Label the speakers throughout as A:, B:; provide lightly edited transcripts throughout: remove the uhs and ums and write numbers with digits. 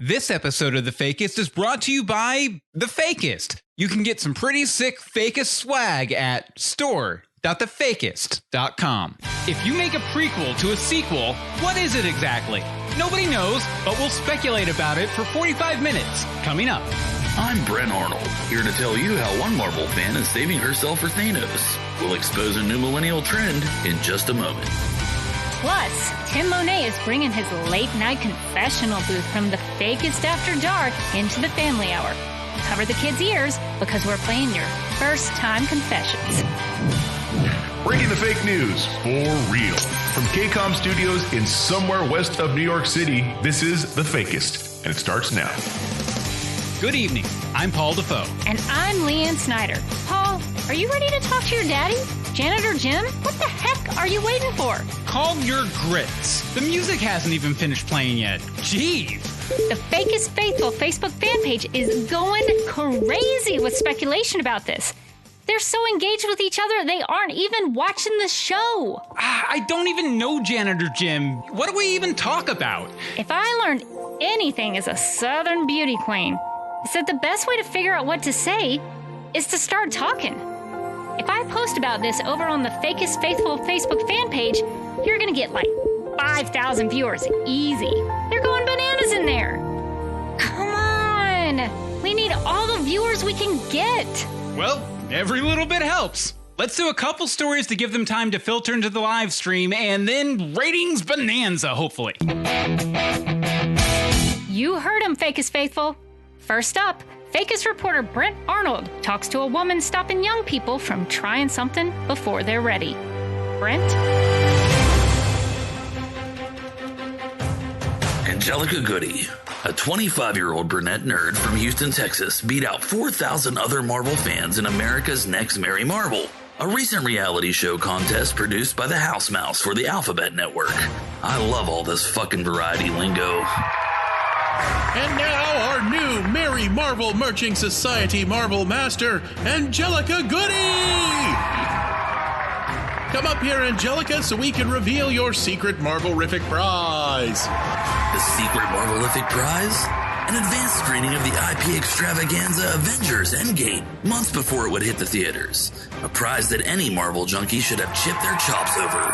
A: This episode of The Fakist is brought to you by The Fakist. You can get some pretty sick Fakist swag at store.thefakist.com. If you make a prequel to a sequel, what is it exactly? Nobody knows, but we'll speculate about it for 45 minutes. Coming up.
B: I'm Brent Arnold, here to tell you how one Marvel fan is saving herself for Thanos. We'll expose a new millennial trend in just a moment.
C: Plus, Tim Monet is bringing his late-night confessional booth from The Fakist After Dark into the family hour. Cover the kids' ears because we're playing your first-time confessions.
D: Breaking the fake news for real. From KCOM Studios in somewhere west of New York City, this is The Fakist, and it starts now.
A: Good evening. I'm Paul DaFoe.
C: And I'm Leanne Snyder. Paul, are you ready to talk to your daddy? Janitor Jim? What the heck are you waiting for?
A: Calm your grits. The music hasn't even finished playing yet. Jeez.
C: The Fakist Faithful Facebook fan page is going crazy with speculation about this. They're so engaged with each other, they aren't even watching the show.
A: I don't even know Janitor Jim. What do we even talk about?
C: If I learned anything as a Southern beauty queen, it's that the best way to figure out what to say is to start talking. If I post about this over on the Fakist Faithful Facebook fan page, you're gonna get like 5,000 viewers easy. They're going bananas in there. Come on. We need all the viewers we can get.
A: Well, every little bit helps. Let's do a couple stories to give them time to filter into the live stream, and then ratings bonanza, hopefully.
C: You heard him, Fakist Faithful. First up, Fakist reporter Brent Arnold talks to a woman stopping young people from trying something before they're ready. Brent?
B: Angelica Goody, a 25-year-old brunette nerd from Houston, Texas, beat out 4,000 other Marvel fans in America's Next Mary Marvel, a recent reality show contest produced by the House Mouse for the Alphabet Network. I love all this fucking variety lingo.
E: And now our new Mary Marvel Marching Society Marvel Master, Angelica Goody! Come up here, Angelica, so we can reveal your secret Marvel-rific prize.
B: The secret Marvel-rific prize? An advanced screening of the IP extravaganza Avengers Endgame, months before it would hit the theaters. A prize that any Marvel junkie should have chipped their chops over.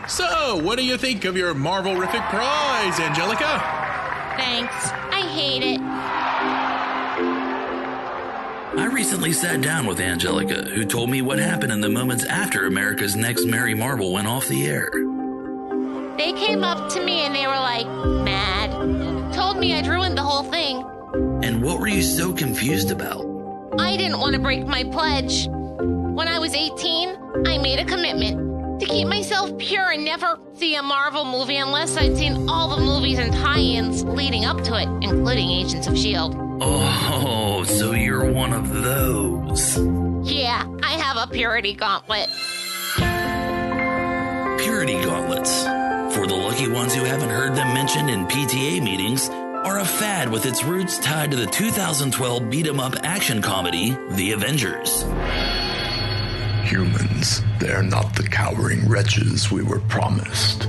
E: So, what do you think of your Marvel-rific prize, Angelica?
F: Thanks. I hate it.
B: I recently sat down with Angelica, who told me what happened in the moments after America's Next Mary Marvel went off the air.
F: They came up to me and they were like, mad. Told me I'd ruined the whole thing.
B: And what were you so confused about?
F: I didn't want to break my pledge. When I was 18, I made a commitment to keep myself pure and never see a Marvel movie unless I'd seen all the movies and tie-ins leading up to it, including Agents of S.H.I.E.L.D.
B: Oh, so you're one of those.
F: Yeah, I have a purity gauntlet.
B: Purity gauntlets, for the lucky ones who haven't heard them mentioned in PTA meetings, are a fad with its roots tied to the 2012 beat-em-up action comedy, The Avengers.
G: Humans, they're not the cowering wretches we were promised.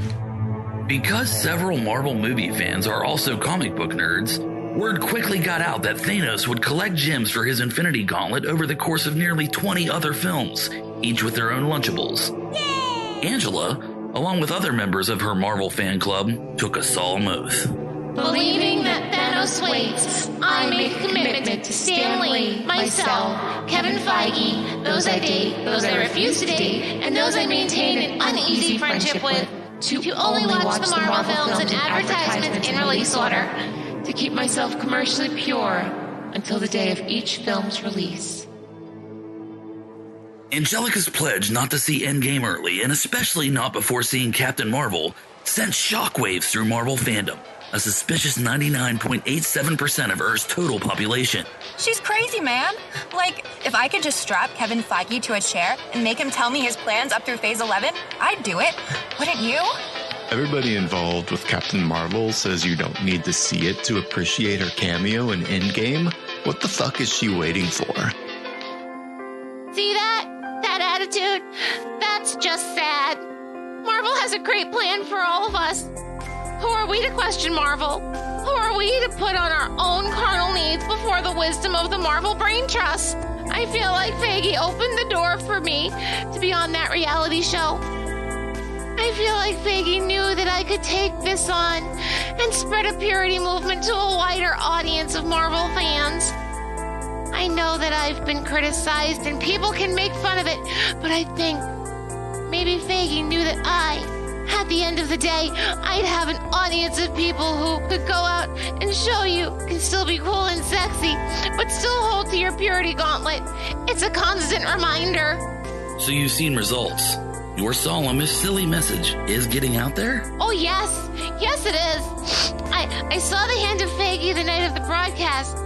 B: Because several Marvel movie fans are also comic book nerds, word quickly got out that Thanos would collect gems for his Infinity Gauntlet over the course of nearly 20 other films, each with their own Lunchables. Yay! Angela, along with other members of her Marvel fan club, took a solemn oath.
F: Believing that Thanos waits, I make a commitment to Stan Lee, myself, Kevin Feige, those I date, those I refuse to date, and those I maintain an uneasy friendship with, to only watch the Marvel films and advertisements in release order, to keep myself commercially pure until the day of each film's release.
B: Angelica's pledge not to see Endgame early, and especially not before seeing Captain Marvel, sent shockwaves through Marvel fandom, a suspicious 99.87% of Earth's total population.
H: She's crazy, man. Like, if I could just strap Kevin Feige to a chair and make him tell me his plans up through Phase 11, I'd do it. Wouldn't you?
I: Everybody involved with Captain Marvel says you don't need to see it to appreciate her cameo in Endgame. What the fuck is she waiting for?
F: See that? That attitude? That's just sad. Marvel has a great plan for all of us. Who are we to question Marvel? Who are we to put on our own carnal needs before the wisdom of the Marvel Brain Trust? I feel like Faggy opened the door for me to be on that reality show. I feel like Faggy knew that I could take this on and spread a purity movement to a wider audience of Marvel fans. I know that I've been criticized and people can make fun of it, but I think maybe Faggy knew that at the end of the day, I'd have an audience of people who could go out and show you can still be cool and sexy, but still hold to your purity gauntlet. It's a constant reminder.
B: So you've seen results. Your solemn, silly message is getting out there?
F: Oh, yes. Yes, it is. I saw the hand of Faggy the night of the broadcast.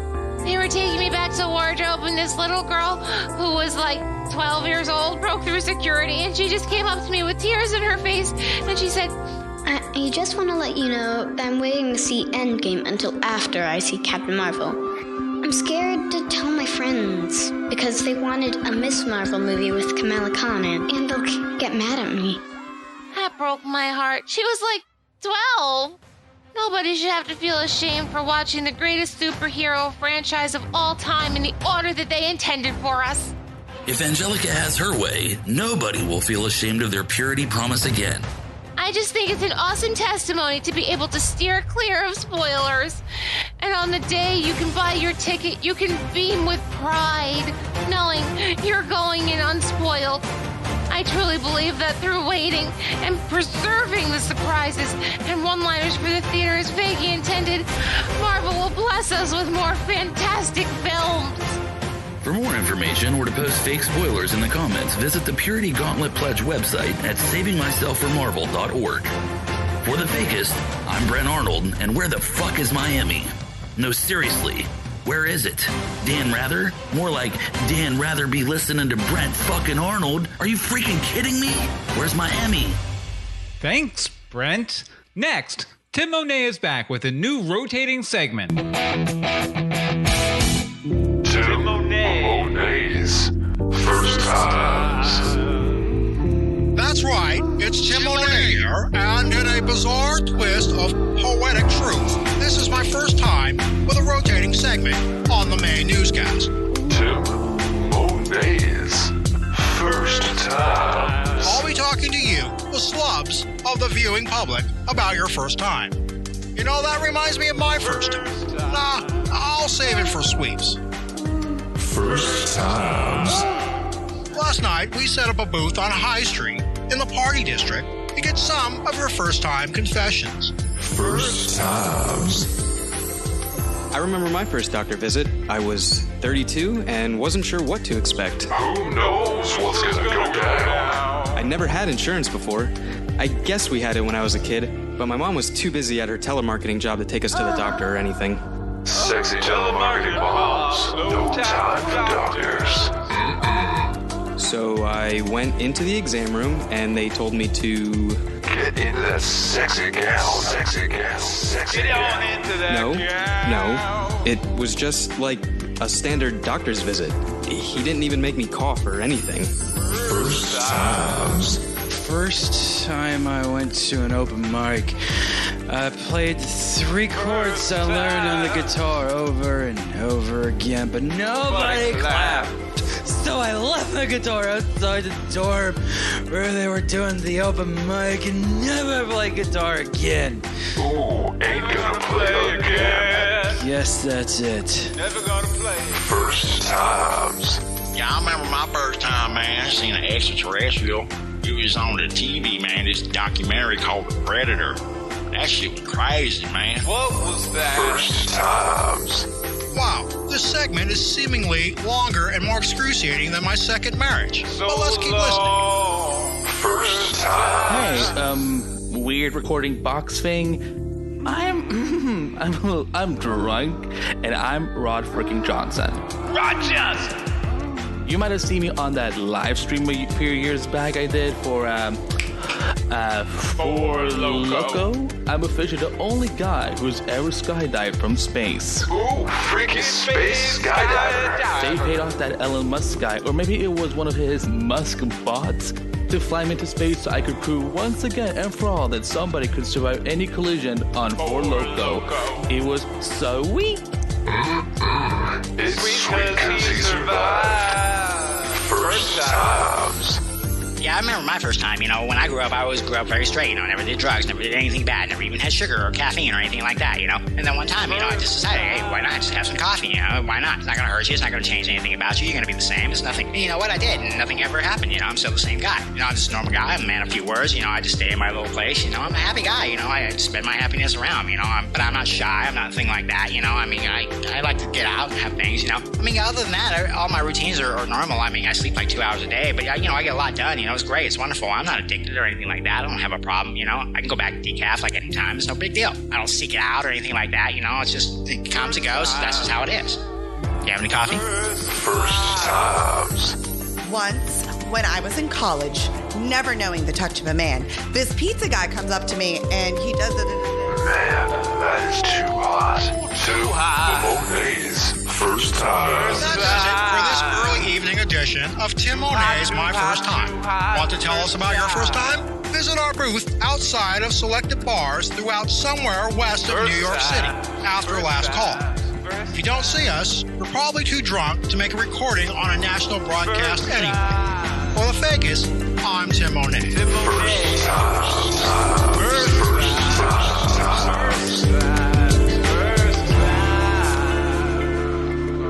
F: They were taking me back to wardrobe, and this little girl who was like 12 years old broke through security, and she just came up to me with tears in her face, and she said,
J: I just want to let you know that I'm waiting to see Endgame until after I see Captain Marvel. I'm scared to tell my friends because they wanted a Miss Marvel movie with Kamala Khan in, and they'll get mad at me.
F: That broke my heart. She was like 12. Nobody should have to feel ashamed for watching the greatest superhero franchise of all time in the order that they intended for us.
B: If Angelica has her way, nobody will feel ashamed of their purity promise again.
F: I just think it's an awesome testimony to be able to steer clear of spoilers. And on the day you can buy your ticket, you can beam with pride, knowing you're going in unspoiled. I truly believe that through waiting and preserving the surprises and one-liners for the theater as Faggy intended, Marvel will bless us with more fantastic films.
B: For more information or to post fake spoilers in the comments, visit the Purity Gauntlet Pledge website at savingmyselfformarvel.org. For the Fakist, I'm Brent Arnold, and where the fuck is Miami? No, seriously, where is it? Dan Rather? More like Dan Rather be listening to Brent fucking Arnold. Are you freaking kidding me? Where's Miami?
A: Thanks, Brent. Next, Tim Monet is back with a new rotating segment.
K: Tim Monet's First Times.
L: That's right, it's Tim Monet here, and in a bizarre twist of poetic truth, this is my first time with a rotating segment on the main newscast.
K: Tim Monet's First Times.
L: I'll be talking to you, the slubs of the viewing public, about your first time. You know, that reminds me of my first time. Nah, I'll save it for sweeps.
K: First Times.
L: Last night, we set up a booth on High Street in the Party District to get some of your first-time confessions.
K: First Times.
M: I remember my first doctor visit. I was 32 and wasn't sure what to expect.
K: Who knows what's gonna go down?
M: I never had insurance before. I guess we had it when I was a kid, but my mom was too busy at her telemarketing job to take us to the doctor or anything.
K: Sexy telemarketing moms. No time for doctors.
M: So I went into the exam room and they told me to
K: get into that sexy gal, sexy gal, sexy gal. Get on into that
M: No. It was just like a standard doctor's visit. He didn't even make me cough or anything.
K: First Times.
N: First time I went to an open mic, I played 3 chords I learned on the guitar over and over again, but nobody clapped. So I left the guitar outside the dorm where they were doing the open mic and never played guitar again.
K: Ooh, ain't gonna play again.
N: Yes, that's it.
K: Never gonna play. First Times.
L: Yeah, I remember my first time, man. I seen an extraterrestrial. It was on the TV, man. This documentary called The Predator. That shit was crazy, man.
K: What was that? First Times.
L: Wow, this segment is seemingly longer and more excruciating than my second marriage. But let's keep listening.
K: First Times.
O: Hey, weird recording box thing. I'm drunk, and I'm Rod freaking Johnson.
K: Rod Johnson!
O: You might have seen me on that live stream a few years back I did for For Loco, I'm officially the only guy who's ever skydived from space.
K: Ooh, freaky space skydiver.
O: They paid off that Elon Musk guy, or maybe it was one of his Musk bots, to fly me into space so I could prove once again and for all that somebody could survive any collision on Four Loco. It was so sweet.
K: It's sweet because he survived. First times.
P: Yeah, I remember my first time. When I grew up, I always grew up very straight. Never did drugs, never did anything bad, never even had sugar or caffeine or anything like that, And then one time, I just decided, hey, why not just have some coffee, Why not? It's not going to hurt you. It's not going to change anything about you. You're going to be the same. It's nothing. You know what? I did, and nothing ever happened, I'm still the same guy. I'm just a normal guy. I'm a man of few words, I just stay in my little place, I'm a happy guy, I spread my happiness around, but I'm not shy. I'm not a thing like that, I like to get out and have things, other than that, all my routines are normal. I sleep like 2 hours a day, but, I get a lot done, it's great. It's wonderful. I'm not addicted or anything like that. I don't have a problem, I can go back to decaf like anytime. It's no big deal. I don't seek it out or anything like that, It's just, it comes and goes. That's just how it is. Do you have any coffee?
K: First times.
Q: Once, when I was in college, never knowing the touch of a man, this pizza guy comes up to me and he does it.
K: Man, that is too hot. Too hot. Monet's first time.
L: That's it for this early evening edition of Tim Monet's My First Time. Want to tell us about your first time? Visit our booth outside of selected bars throughout somewhere west of New York City after last call. If you don't see us, you're probably too drunk to make a recording on a national broadcast anyway. For the Fakist, I'm Tim Monet.
K: First time.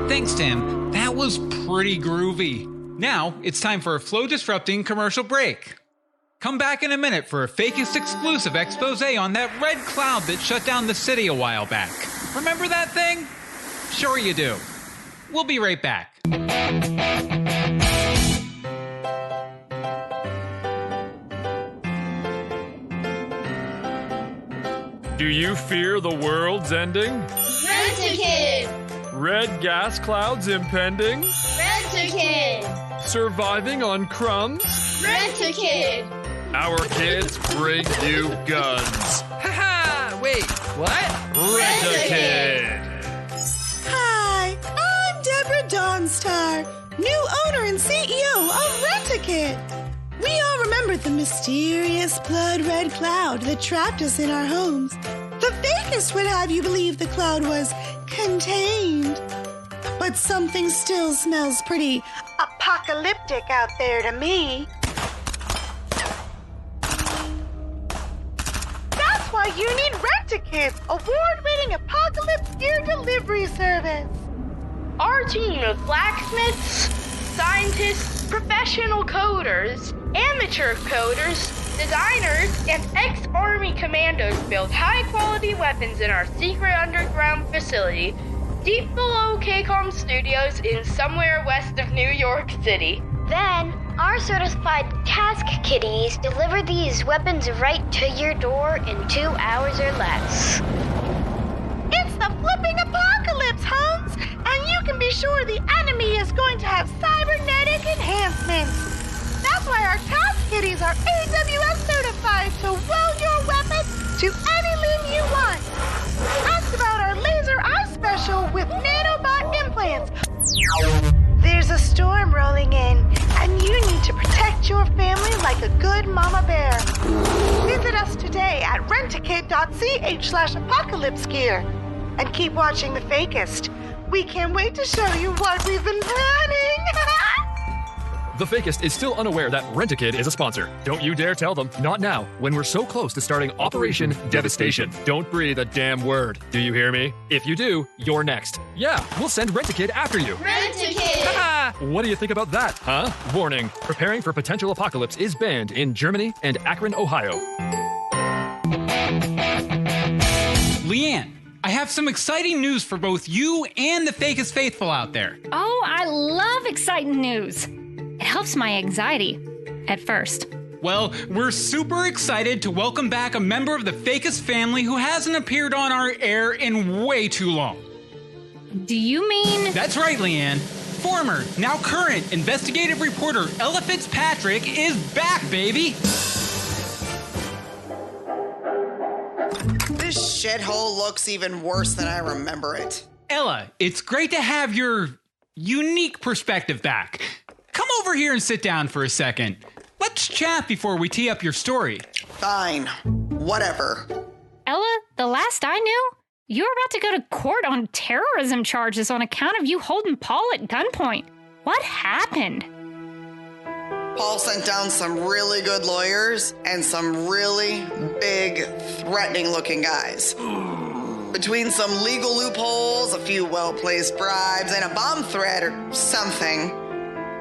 A: Thanks, Tim. That was pretty groovy. Now, it's time for a flow-disrupting commercial break. Come back in a minute for a Fakist exclusive expose on that red cloud that shut down the city a while back. Remember that thing? Sure you do. We'll be right back.
R: Do you fear the world's ending?
F: Rent-A-Kid!
R: Red gas clouds impending?
F: Rent-A-Kid!
R: Surviving on crumbs?
F: Rent-A-Kid!
R: Our kids bring you guns.
N: Haha! Wait, what?
R: Rent-A-Kid!
Q: Hi, I'm Deborah Dawnstar, new owner and CEO of Rent-A-Kid. We all remember the mysterious blood red cloud that trapped us in our homes. The Fakist would have you believe the cloud was contained. But something still smells pretty apocalyptic out there to me. That's why you need Rent-A-Kid's award-winning apocalypse gear delivery service.
S: Our team of blacksmiths, scientists, professional coders, amateur coders, designers, and ex-Army commandos build high-quality weapons in our secret underground facility, deep below KCOM Studios in somewhere west of New York City.
J: Then, our certified task kitties deliver these weapons right to your door in 2 hours or less.
Q: It's the flipping apocalypse, Holmes, and you can be sure the enemy is going to have cybernetic enhancements. That's why our task kitties are AWS certified to weld your weapon to any limb you want. Ask about our laser eye special with nanobot implants. There's a storm rolling in, and you need to protect your family like a good mama bear. Visit us today at rentakid.ch/apocalypse gear. And keep watching The Fakist. We can't wait to show you what we've been planning.
R: The Fakist is still unaware that Rent-A-Kid is a sponsor. Don't you dare tell them. Not now, when we're so close to starting Operation Devastation. Don't breathe a damn word. Do you hear me? If you do, you're next. Yeah, we'll send Rent-A-Kid after you.
F: Rent-A-Kid!
R: What do you think about that, huh? Warning, preparing for potential apocalypse is banned in Germany and Akron, Ohio.
A: Leanne, I have some exciting news for both you and the Fakist faithful out there.
C: Oh, I love exciting news. It helps my anxiety, at first.
A: Well, we're super excited to welcome back a member of the Fakist family who hasn't appeared on our air in way too long.
C: Do you mean...
A: That's right, Leanne. Former, now current investigative reporter Ella Fitzpatrick is back, baby!
T: shithole looks even worse than I remember it.
A: Ella, it's great to have your unique perspective back. Come over here and sit down for a second. Let's chat before we tee up your story.
T: Fine. Whatever.
C: Ella, the last I knew, you were about to go to court on terrorism charges on account of you holding Paul at gunpoint. What happened?
T: Paul sent down some really good lawyers and some really big, threatening-looking guys. Between some legal loopholes, a few well-placed bribes, and a bomb threat or something,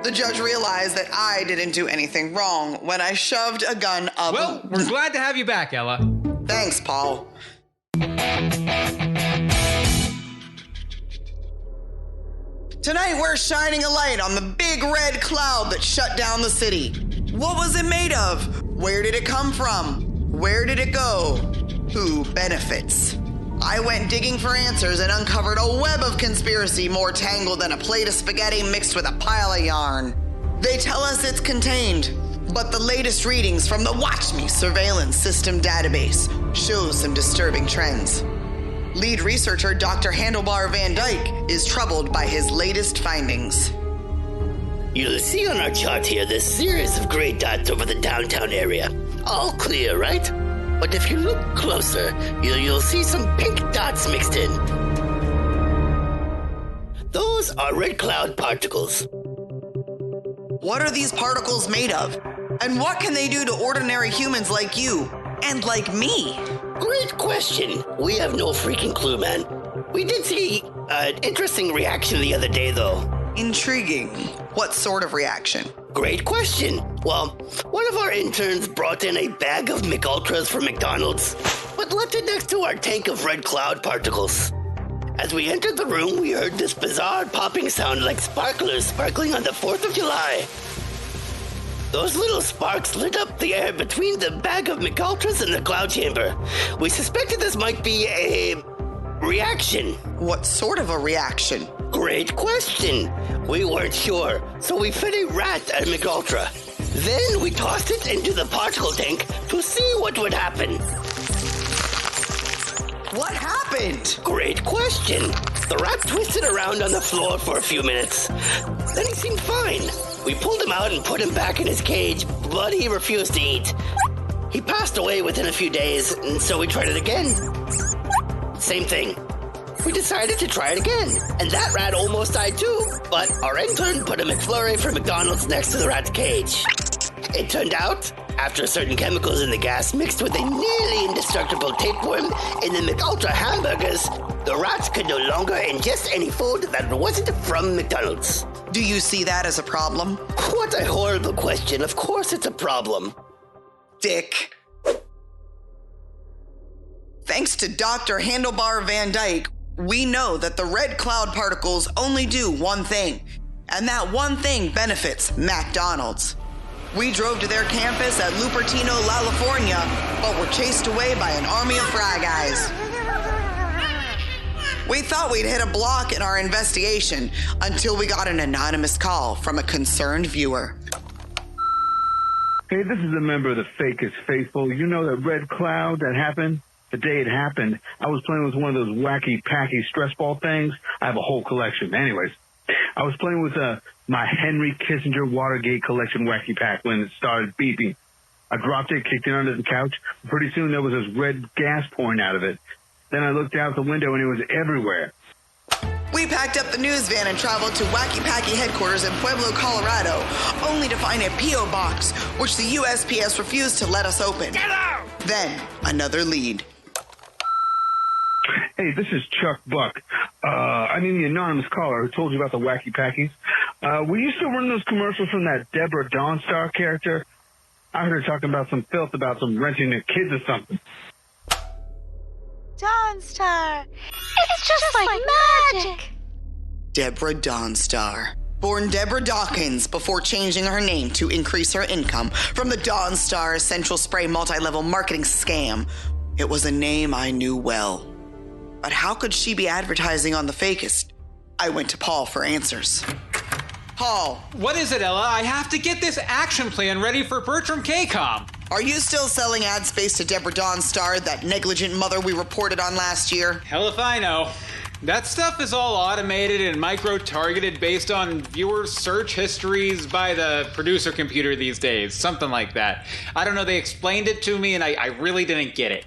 T: the judge realized that I didn't do anything wrong when I shoved a gun up.
A: Well, we're glad to have you back, Ella.
T: Thanks, Paul. Tonight we're shining a light on the big red cloud that shut down the city. What was it made of? Where did it come from? Where did it go? Who benefits? I went digging for answers and uncovered a web of conspiracy more tangled than a plate of spaghetti mixed with a pile of yarn. They tell us it's contained, but the latest readings from the Watch Me surveillance system database show some disturbing trends. Lead researcher Dr. Handlebar Van Dyke is troubled by his latest findings.
U: You'll see on our chart here this series of gray dots over the downtown area. All clear, right? But if you look closer, you'll see some pink dots mixed in. Those are red cloud particles.
T: What are these particles made of? And what can they do to ordinary humans like you and like me?
U: Great question. We have no freaking clue, man. We did see an interesting reaction the other day, though.
T: Intriguing. What sort of reaction?
U: Great question. Well, one of our interns brought in a bag of McUltras from McDonald's, but left it next to our tank of red cloud particles. As we entered the room, we heard this bizarre popping sound like sparklers sparkling on the 4th of July. Those little sparks lit up the air between the bag of McUltras and the cloud chamber. We suspected this might be a reaction.
T: What sort of a reaction?
U: Great question. We weren't sure, so we fed a rat at McUltra. Then we tossed it into the particle tank to see what would happen.
T: What happened?
U: Great question. The rat twisted around on the floor for a few minutes. Then he seemed fine. We pulled him out and put him back in his cage, but he refused to eat. He passed away within a few days, and so we tried it again. Same thing. We decided to try it again, and that rat almost died too, but our intern put a McFlurry from McDonald's next to the rat's cage. It turned out, after certain chemicals in the gas mixed with a nearly indestructible tapeworm in the McUltra hamburgers, the rats could no longer ingest any food that wasn't from McDonald's.
T: Do you see that as a problem?
U: What a horrible question. Of course it's a problem.
T: Dick. Thanks to Dr. Handlebar Van Dyke, we know that the red cloud particles only do one thing, and that one thing benefits McDonald's. We drove to their campus at Lupertino, California, but were chased away by an army of fry guys. We thought we'd hit a block in our investigation until we got an anonymous call from a concerned viewer.
V: Hey, this is a member of the Fakist faithful. You know that red cloud that happened? The day it happened, I was playing with one of those wacky-packy stress ball things. I have a whole collection. Anyways, I was playing with my Henry Kissinger Watergate collection wacky pack when it started beeping. I dropped it, kicked it under the couch. Pretty soon there was this red gas pouring out of it. Then I looked out the window and it was everywhere.
T: We packed up the news van and traveled to Wacky Packy headquarters in Pueblo, Colorado, only to find a P.O. box, which the USPS refused to let us open. Get out! Then, another lead.
V: Hey, this is Chuck Buck. The anonymous caller who told you about the Wacky Packies. Were you still running those commercials from that Deborah Dawnstar character? I heard her talking about some filth about some renting their kids or something.
Q: Dawnstar. It's just like magic.
T: Deborah Dawnstar. Born Deborah Dawkins before changing her name to increase her income from the Dawnstar Essential Spray multi-level marketing scam. It was a name I knew well. But how could she be advertising on the Fakist? I went to Paul for answers. Paul.
A: What is it, Ella? I have to get this action plan ready for Bertram KCOM.
T: Are you still selling ad space to Deborah Dawnstar, that negligent mother we reported on last year?
A: Hell if I know. That stuff is all automated and micro-targeted based on viewer search histories by the producer computer these days. Something like that. I don't know, they explained it to me and I really didn't get it.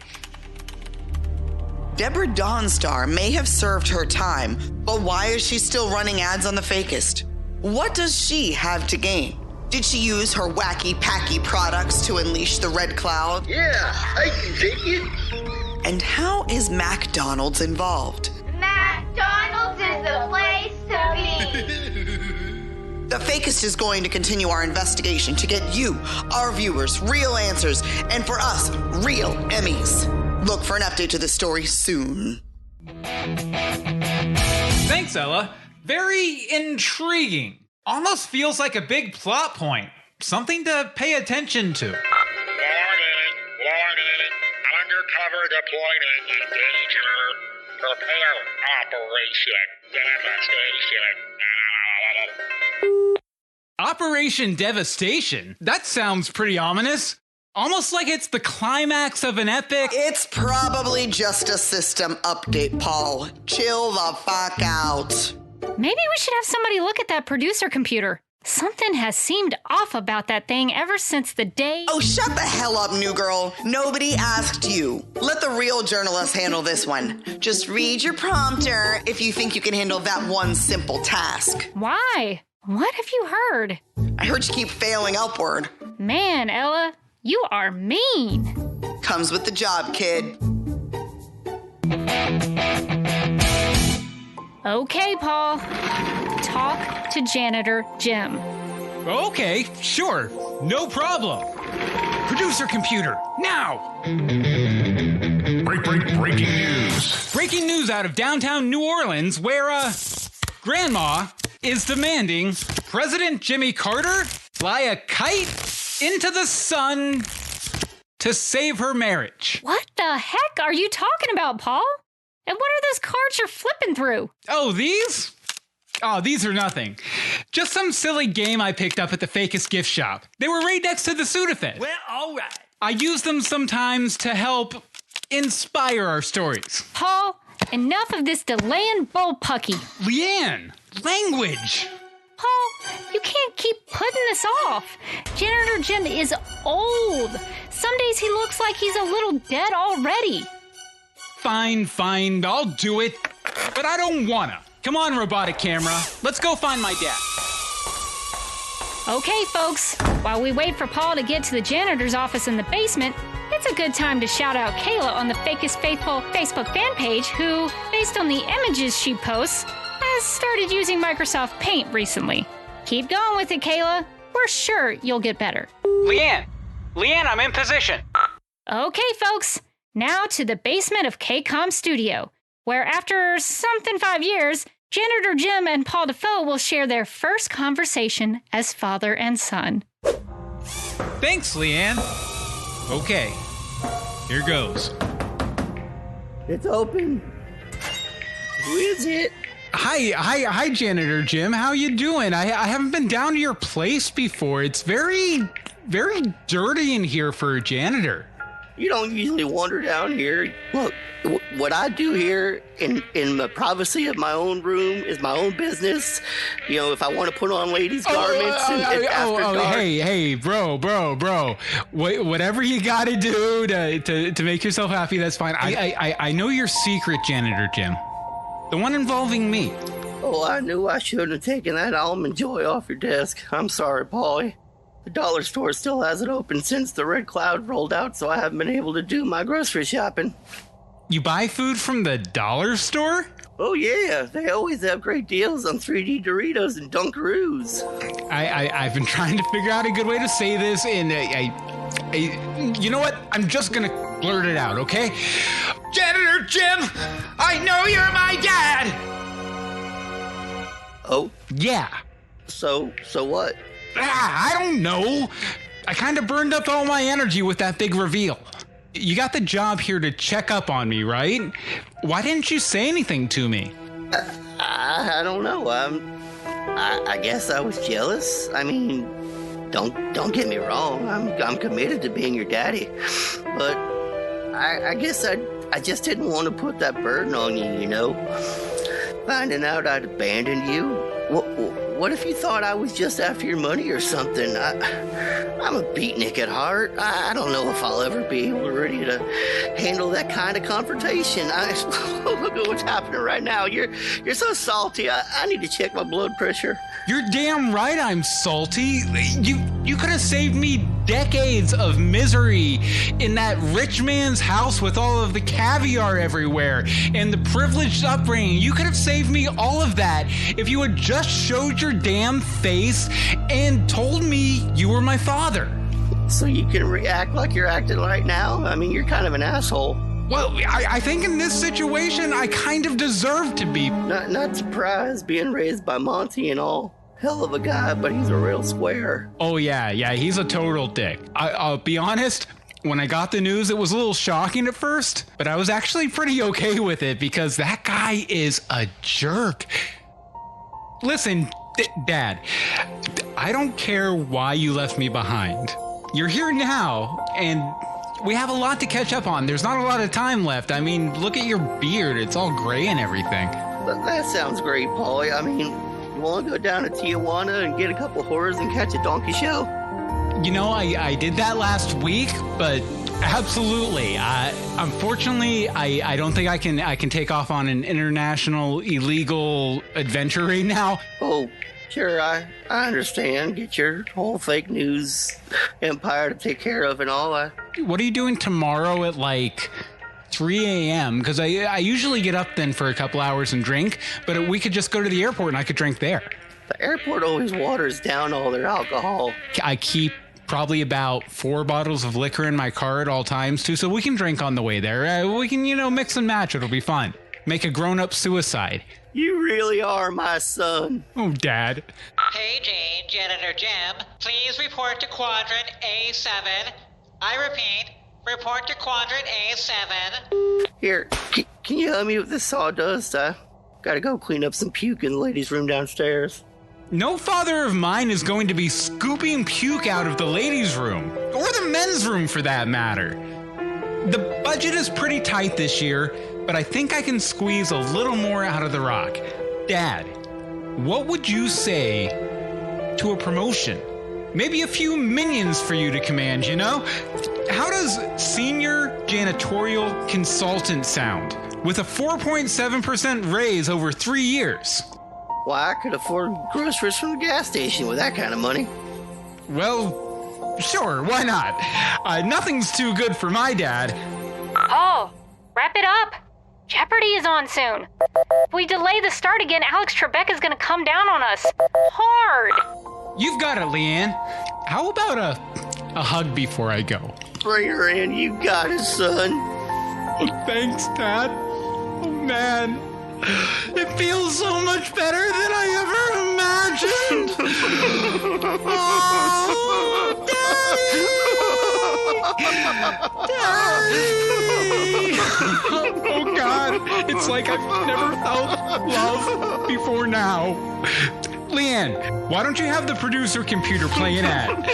T: Deborah Dawnstar may have served her time, but why is she still running ads on the Fakist? What does she have to gain? Did she use her wacky-packy products to unleash the red cloud?
U: Yeah, I can take it.
T: And how is McDonald's involved?
Q: McDonald's is the place to be.
T: The Fakist is going to continue our investigation to get you, our viewers, real answers, and for us, real Emmys. Look for an update to this story soon.
A: Thanks, Ella. Very intriguing. Almost feels like a big plot point. Something to pay attention to.
K: Warning. Undercover deployment in danger. Prepare Operation Devastation.
A: Operation Devastation? That sounds pretty ominous. Almost like it's the climax of an epic.
T: It's probably just a system update, Paul. Chill the fuck out.
C: Maybe we should have somebody look at that producer computer. Something has seemed off about that thing ever since the day...
T: Oh, shut the hell up, new girl. Nobody asked you. Let the real journalist handle this one. Just read your prompter if you think you can handle that one simple task.
C: Why? What have you heard?
T: I heard you keep failing upward.
C: Man, Ella, you are mean.
T: Comes with the job, kid.
C: Okay, Paul. Talk to Janitor Jim.
A: Okay, sure. No problem. Producer computer, now!
K: Breaking news.
A: Breaking news out of downtown New Orleans where, Grandma is demanding President Jimmy Carter fly a kite into the sun to save her marriage.
C: What the heck are you talking about, Paul? And what are those cards you're flipping through?
A: Oh, these? Oh, these are nothing. Just some silly game I picked up at the Fakist gift shop. They were right next to the Sudafed.
N: Well, all right.
A: I use them sometimes to help inspire our stories.
C: Paul, enough of this delaying bullpucky.
A: Leanne, language.
C: Paul, you can't keep putting this off. Janitor Jim is old. Some days he looks like he's a little dead already.
A: Fine, I'll do it. But I don't wanna. Come on, robotic camera. Let's go find my dad.
C: Okay, folks. While we wait for Paul to get to the janitor's office in the basement, it's a good time to shout out Kayla on the Fakist Faithful Facebook fan page, who, based on the images she posts, has started using Microsoft Paint recently. Keep going with it, Kayla. We're sure you'll get better.
A: Leanne, I'm in position.
C: Okay, folks. Now to the basement of KCOM Studio, where after something 5 years, Janitor Jim and Paul DaFoe will share their first conversation as father and son.
A: Thanks, Leanne. Okay, here goes.
U: It's open. Who is it?
A: Hi, Janitor Jim. How you doing? I haven't been down to your place before. It's very, very dirty in here for a janitor.
U: You don't usually wander down here. Look, what I do here in the privacy of my own room is my own business. You know, if I want to put on ladies' garments after dark.
A: Hey, bro. Whatever you got to do to make yourself happy, that's fine. I know your secret, Janitor Jim. The one involving me.
U: Oh, I knew I shouldn't have taken that almond joy off your desk. I'm sorry, Paulie. The dollar store still hasn't opened since the red cloud rolled out, so I haven't been able to do my grocery shopping.
A: You buy food from the dollar store?
U: Oh, yeah. They always have great deals on 3D Doritos and Dunkaroos.
A: I've been trying to figure out a good way to say this, and you know what? I'm just gonna blurt it out, okay? Janitor Jim, I know you're my dad!
U: Oh?
A: Yeah.
U: So what?
A: I don't know. I kind of burned up all my energy with that big reveal. You got the job here to check up on me, right? Why didn't you say anything to me?
U: I don't know. I guess I was jealous. I mean, don't get me wrong. I'm committed to being your daddy, but I guess I just didn't want to put that burden on you, you know? Finding out I'd abandoned you. What if you thought I was just after your money or something? I'm a beatnik at heart. I don't know if I'll ever be ready to handle that kind of confrontation. Look at what's happening right now. You're so salty. I need to check my blood pressure.
A: You're damn right I'm salty. You could have saved me decades of misery in that rich man's house with all of the caviar everywhere and the privileged upbringing. You could have saved me all of that if you had just showed your damn face and told me you were my father.
U: So you can react like you're acting right now? I mean, you're kind of an asshole.
A: Well, I think in this situation, I kind of deserve to be.
U: Not surprised, being raised by Monty and all. Hell of a guy, but he's a real square.
A: Oh, yeah, he's a total dick. I'll be honest, when I got the news, it was a little shocking at first, but I was actually pretty okay with it because that guy is a jerk. Listen, Dad, I don't care why you left me behind. You're here now, and we have a lot to catch up on. There's not a lot of time left. I mean, look at your beard. It's all gray and everything.
U: But that sounds great, Paulie. I mean, you want to go down to Tijuana and get a couple horrors and catch a donkey show?
A: You know, I did that last week, but absolutely. Unfortunately, I don't think I can take off on an international illegal adventure right now.
U: Oh, sure, I understand. Get your whole fake news empire to take care of and all.
A: What are you doing tomorrow at like 3 a.m.? Because I usually get up then for a couple hours and drink, but we could just go to the airport and I could drink there.
U: The airport always waters down all their alcohol.
A: I keep probably about 4 bottles of liquor in my car at all times too, so we can drink on the way there. We can, mix and match. It'll be fun. Make a grown-up suicide.
U: You really are my son.
A: Oh, Dad.
D: Hey, Jane, Janitor Jim. Please report to Quadrant A7. I repeat, report to Quadrant A7.
U: Here, can you help me with this sawdust? I gotta go clean up some puke in the ladies' room downstairs.
A: No father of mine is going to be scooping puke out of the ladies' room, or the men's room for that matter. The budget is pretty tight this year, but I think I can squeeze a little more out of the rock. Dad, what would you say to a promotion? Maybe a few minions for you to command, How does senior janitorial consultant sound with a 4.7% raise over 3 years?
U: Why, I could afford groceries from the gas station with that kind of money.
A: Well, sure, why not? Nothing's too good for my dad.
C: Oh, wrap it up. Jeopardy is on soon. If we delay the start again, Alex Trebek is going to come down on us. Hard.
A: You've got it, Leanne. How about a hug before I go?
U: Bring her in. You got it, son.
A: Oh, thanks, Dad. Oh, man. It feels so much better than I ever imagined. Oh, Daddy! Oh, God. It's like I've never felt love before now. Leanne, why don't you have the producer computer play an ad?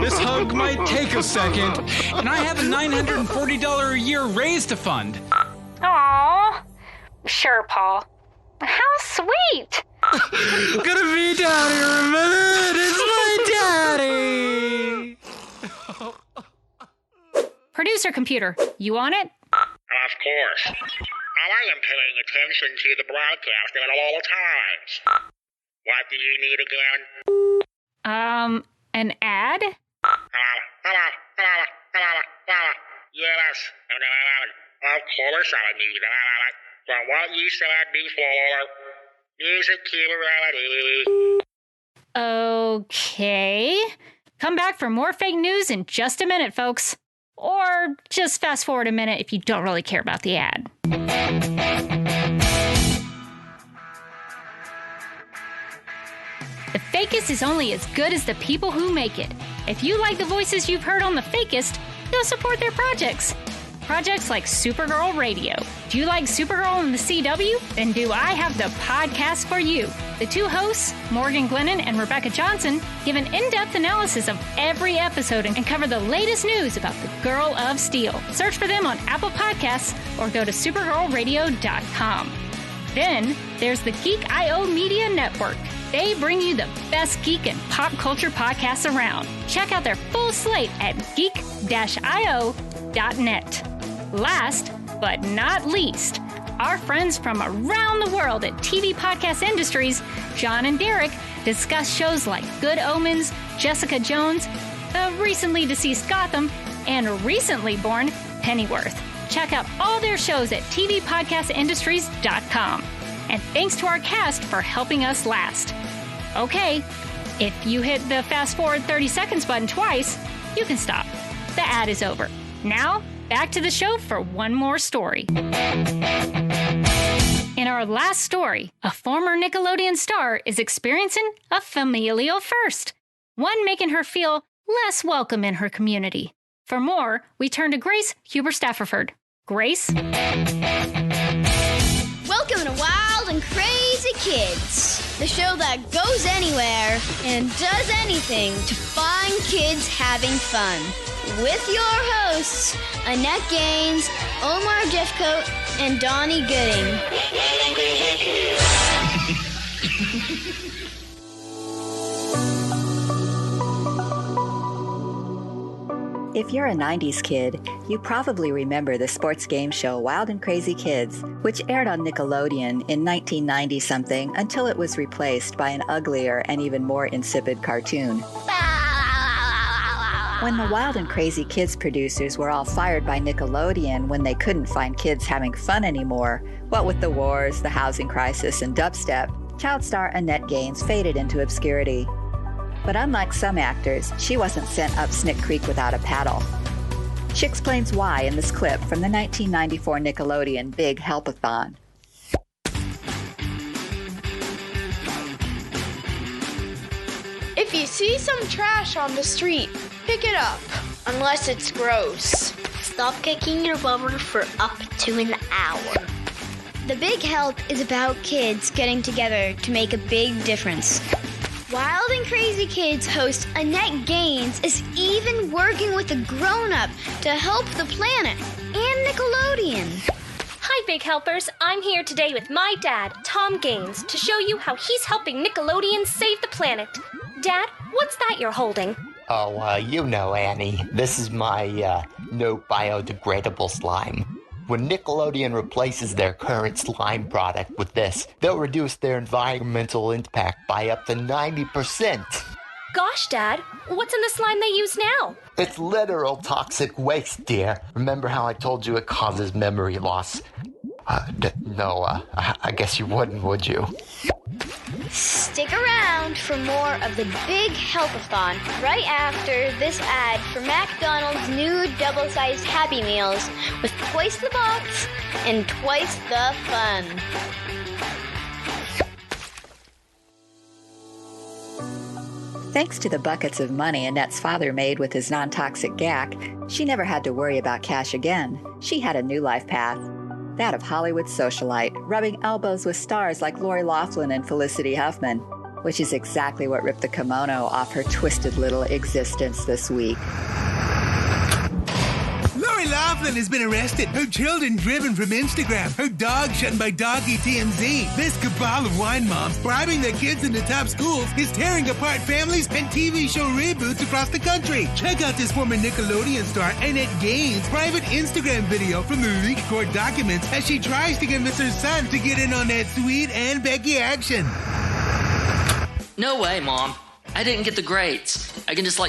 A: This hug might take a second, and I have a $940 a year raise to fund.
C: Aww. Sure, Paul. How sweet!
A: Gonna be down here a minute. It's my daddy.
C: Producer computer, you on it?
E: Of course. I am paying attention to the broadcast at all times. What do you need again?
C: An ad?
E: Yes. Of course I need that. From what you said before, music cue ready.
C: Okay. Come back for more fake news in just a minute, folks. Or just fast forward a minute if you don't really care about the ad. The Fakist is only as good as the people who make it. If you like the voices you've heard on The Fakist, go support their projects. Projects like Supergirl Radio. Do you like Supergirl in the CW? Then do I have the podcast for you. The two hosts, Morgan Glennon and Rebecca Johnson, give an in-depth analysis of every episode and cover the latest news about the Girl of Steel. Search for them on Apple Podcasts or go to supergirlradio.com. Then there's the Geek.io Media Network. They bring you the best geek and pop culture podcasts around. Check out their full slate at geek-io.net. Last but not least, our friends from around the world at TV Podcast Industries, John and Derek, discuss shows like Good Omens, Jessica Jones, the recently deceased Gotham, and recently born Pennyworth. Check out all their shows at tvpodcastindustries.com. And thanks to our cast for helping us last. Okay, if you hit the fast forward 30 seconds button twice, you can stop. The ad is over. Now, back to the show for one more story. In our last story, a former Nickelodeon star is experiencing a familial first, one making her feel less welcome in her community. For more, we turn to Grace Huber-Stafford. Grace?
J: Welcome to Wild and Crazy Kids, the show that goes anywhere and does anything to find kids having fun. With your hosts, Annette Gaines, Omar Jeffcoat, and Donnie Gooding.
G: If you're a 90s kid, you probably remember the sports game show Wild and Crazy Kids, which aired on Nickelodeon in 1990-something until it was replaced by an uglier and even more insipid cartoon. When the Wild and Crazy Kids producers were all fired by Nickelodeon when they couldn't find kids having fun anymore, what with the wars, the housing crisis, and dubstep, child star Annette Gaines faded into obscurity. But unlike some actors, she wasn't sent up Snick Creek without a paddle. She explains why in this clip from the 1994 Nickelodeon Big Help-a-thon.
S: If you see some trash on the street, pick it up, unless it's gross.
J: Stop kicking your rubber for up to an hour. The Big Help is about kids getting together to make a big difference. Wild and Crazy Kids host Annette Gaines is even working with a grown-up to help the planet and Nickelodeon.
H: Hi, Big Helpers. I'm here today with my dad, Tom Gaines, to show you how he's helping Nickelodeon save the planet. Dad, what's that you're holding?
W: Oh, you know, Annie. This is my, no biodegradable slime. When Nickelodeon replaces their current slime product with this, they'll reduce their environmental impact by up to 90%.
H: Gosh, Dad, what's in the slime they use now?
W: It's literal toxic waste, dear. Remember how I told you it causes memory loss? No, I guess you wouldn't, would you?
J: Stick around for more of the Big Help-a-thon right after this ad for McDonald's new double-sized Happy Meals with twice the box and twice the fun.
G: Thanks to the buckets of money Annette's father made with his non-toxic GAC, she never had to worry about cash again. She had a new life path. That of Hollywood socialite, rubbing elbows with stars like Lori Loughlin and Felicity Huffman, which is exactly what ripped the kimono off her twisted little existence this week.
X: Lori Loughlin has been arrested. Her children driven from Instagram. Her dog shunned by Doggy TMZ. This cabal of wine moms bribing their kids into top schools is tearing apart families and TV show reboots across the country. Check out this former Nickelodeon star Annette Gaines' private Instagram video from the leaked court documents as she tries to convince her son to get in on that sweet Ann Becky action.
Y: No way, Mom. I didn't get the grades. I can just,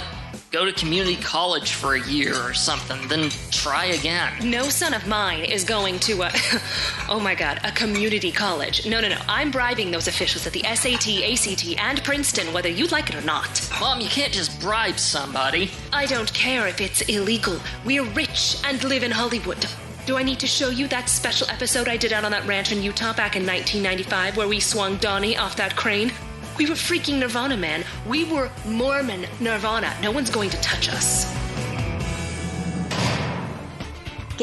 Y: go to community college for a year or something, then try again.
H: No son of mine is going to a community college. No. I'm bribing those officials at the SAT, ACT, and Princeton, whether you like it or not.
Y: Mom, you can't just bribe somebody.
H: I don't care if it's illegal. We're rich and live in Hollywood. Do I need to show you that special episode I did out on that ranch in Utah back in 1995 where we swung Donnie off that crane? We were freaking Nirvana, man. We were Mormon Nirvana. No one's going to touch us.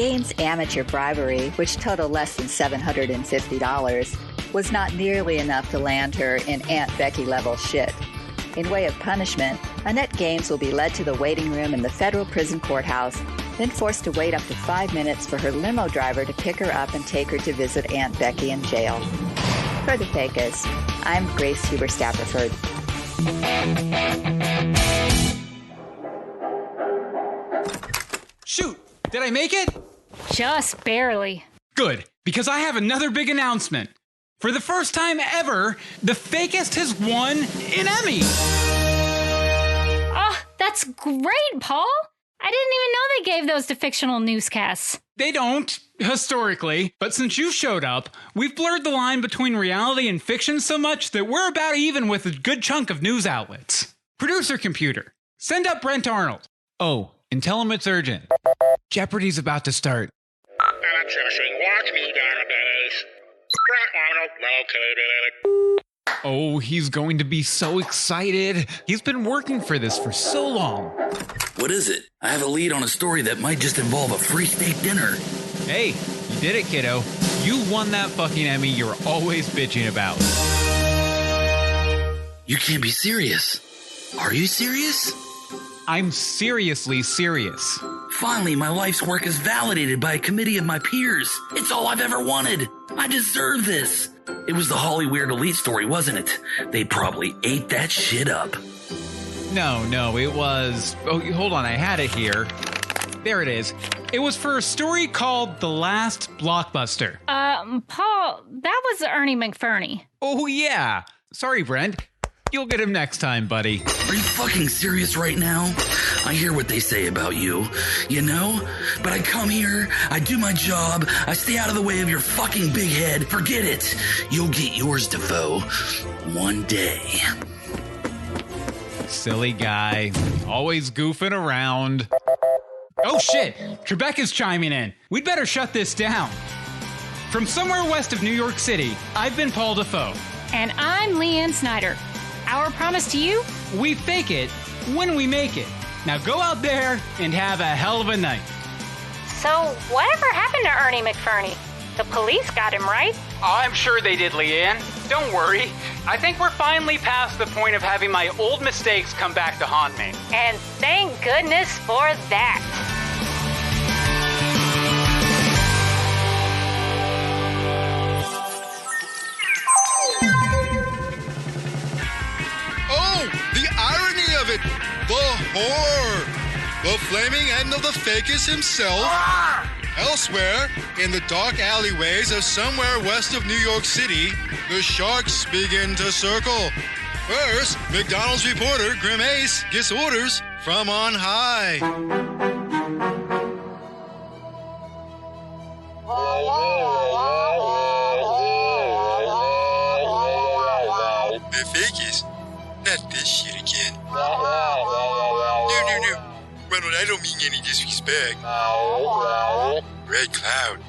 G: Gaines' amateur bribery, which totaled less than $750, was not nearly enough to land her in Aunt Becky level shit. In way of punishment, Annette Gaines will be led to the waiting room in the federal prison courthouse, then forced to wait up to 5 minutes for her limo driver to pick her up and take her to visit Aunt Becky in jail. For the Fakist, I'm Grace Huber Stafford.
A: Shoot! Did I make it?
C: Just barely.
A: Good, because I have another big announcement. For the first time ever, the Fakist has won an Emmy!
C: Oh, that's great, Paul! I didn't even know they gave those to fictional newscasts.
A: They don't, historically, but since you showed up, we've blurred the line between reality and fiction so much that we're about even with a good chunk of news outlets. Producer computer, send up Brent Arnold. Oh, and tell him it's urgent. Jeopardy's about to start.
E: Accessing Watch Me database. Brent Arnold located.
A: Oh, he's going to be so excited. He's been working for this for so long.
B: What is it? I have a lead on a story that might just involve a free steak dinner.
A: Hey, you did it, kiddo. You won that fucking Emmy you're always bitching about.
B: You can't be serious. Are you serious?
A: I'm seriously serious.
B: Finally, my life's work is validated by a committee of my peers. It's all I've ever wanted. I deserve this. It was the Holly Weird Elite story, wasn't it? They probably ate that shit up.
A: No, it was... Oh, hold on, I had it here. There it is. It was for a story called The Last Blockbuster.
C: Paul, that was Ernie McFerney.
A: Oh, yeah. Sorry, Brent. You'll get him next time, buddy.
B: Are you fucking serious right now? I hear what they say about you, you know? But I come here, I do my job, I stay out of the way of your fucking big head. Forget it. You'll get yours, DaFoe. One day.
A: Silly guy. Always goofing around. Oh shit! Trebekah's chiming in. We'd better shut this down. From somewhere west of New York City, I've been Paul DaFoe.
C: And I'm Leanne Snyder. Our promise to you?
A: We fake it when we make it. Now go out there and have a hell of a night.
C: So, whatever happened to Ernie McFerney? The police got him, right?
A: I'm sure they did, Leanne. Don't worry. I think we're finally past the point of having my old mistakes come back to haunt me.
C: And thank goodness for that.
I: Oh, the irony of it! The horror! The flaming end of the Fakist himself. Elsewhere, in the dark alleyways of somewhere west of New York City, the sharks begin to circle. First, McDonald's reporter Grim Ace gets orders from on high. The Fakist? Not this shit again. No. Ronald, I don't mean any disrespect. Red Cloud.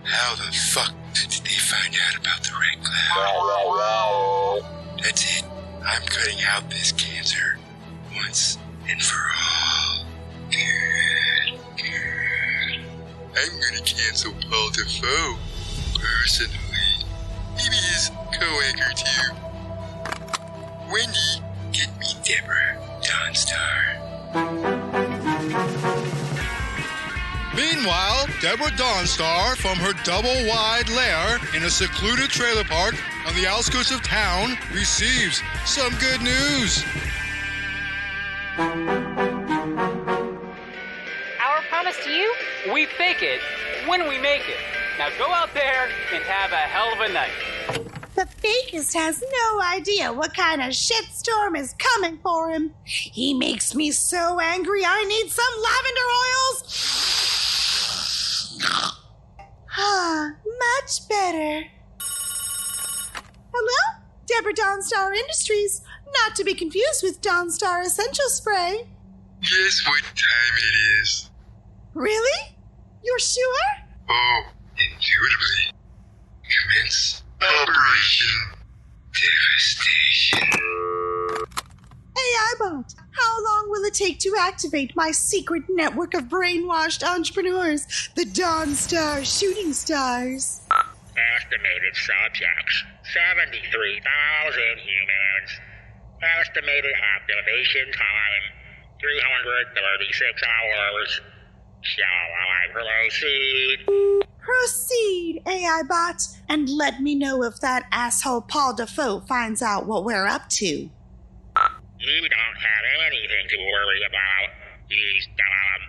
I: How the fuck did they find out about the Red Cloud? That's it. I'm cutting out this cancer once and for all. Good. I'm gonna cancel Paul DaFoe personally. Maybe his co-anchor too. Wendy, get me Deborah Dawnstar. Meanwhile, Deborah Dawnstar, from her double-wide lair in a secluded trailer park on the outskirts of town, receives some good news.
C: Our promise to you?
A: We fake it when we make it. Now go out there and have a hell of a night.
Q: The Fakist has no idea what kind of shitstorm is coming for him. He makes me so angry I need some lavender oils. Much better. Hello? Deborah Dawnstar Industries. Not to be confused with Dawnstar Essential Spray.
I: Guess what time it is?
Q: Really? You're sure?
I: Oh, indubitably. Commence Operation Devastation.
Q: Hey, Eyebot, how
F: How long will it take to activate my secret network of brainwashed entrepreneurs, the Dawn Star Shooting Stars?
E: Estimated subjects, 73,000 humans. Estimated activation time, 336 hours. Shall I proceed?
F: Proceed, AI bot, and let me know if that asshole Paul DaFoe finds out what we're up to.
E: You don't have anything to worry about. He's dumb,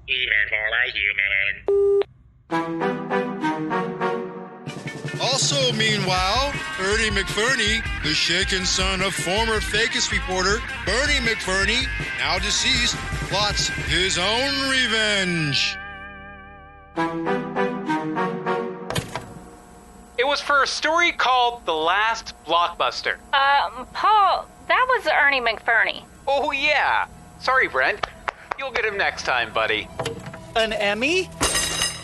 E: even for a human.
I: Also, meanwhile, Ernie McFerney, the shaken son of former Fakist reporter Bernie McFerney, now deceased, plots his own revenge.
A: It was for a story called The Last Blockbuster.
C: Paul, that was Ernie McFerney.
A: Oh, yeah. Sorry, Brent. You'll get him next time, buddy.
L: An Emmy?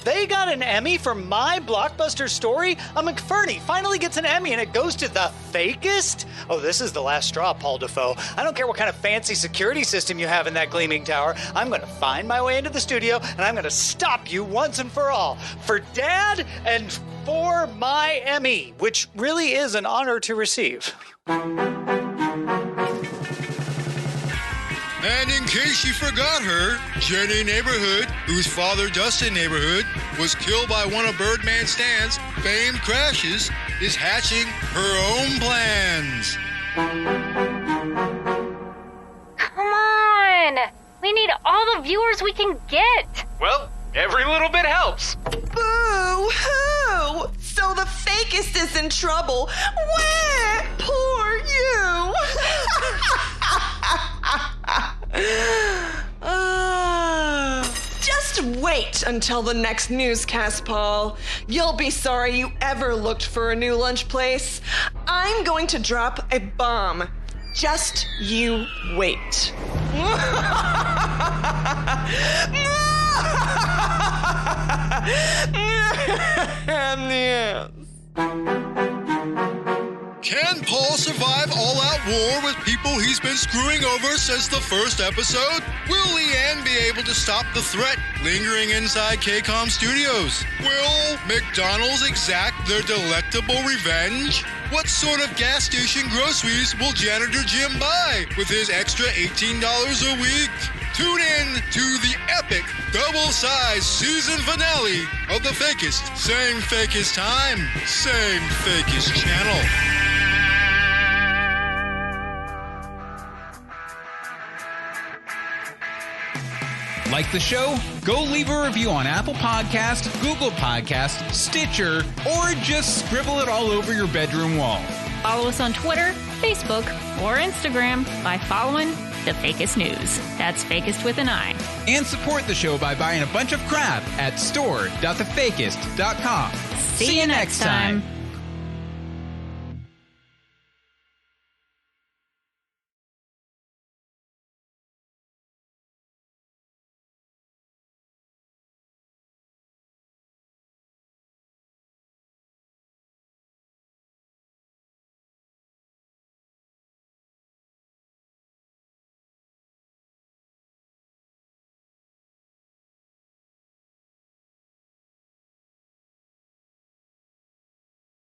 L: They got an Emmy for my blockbuster story? A McFerney finally gets an Emmy and it goes to the Fakist? Oh, this is the last straw, Paul DaFoe. I don't care what kind of fancy security system you have in that gleaming tower. I'm going to find my way into the studio and I'm going to stop you once and for all. For Dad and for my Emmy, which really is an honor to receive.
I: And in case you forgot her, Jenny Neighborhood, whose father Dustin Neighborhood was killed by one of Birdman's stands, famed Crashes, is hatching her own plans.
C: Come on! We need all the viewers we can get!
A: Well, every little bit helps.
T: Boo-hoo! So the Fakist is in trouble. Where? Poor you! Just wait until the next newscast, Paul. You'll be sorry you ever looked for a new lunch place. I'm going to drop a bomb. Just you wait. Yes.
I: Can Paul survive all-out war with people he's been screwing over since the first episode? Will Leanne be able to stop the threat lingering inside KCOM Studios? Will McDonald's exact their delectable revenge? What sort of gas station groceries will Janitor Jim buy with his extra $18 a week? Tune in to the epic double-sized season finale of The Fakist. Same Fakist time, same Fakist channel.
A: Like the show? Go leave a review on Apple Podcast, Google Podcast, Stitcher, or just scribble it all over your bedroom wall.
C: Follow us on Twitter, Facebook, or Instagram by following The Fakist News. That's Fakist with an I.
A: And support the show by buying a bunch of crap at store.thefakist.com.
C: See you next time.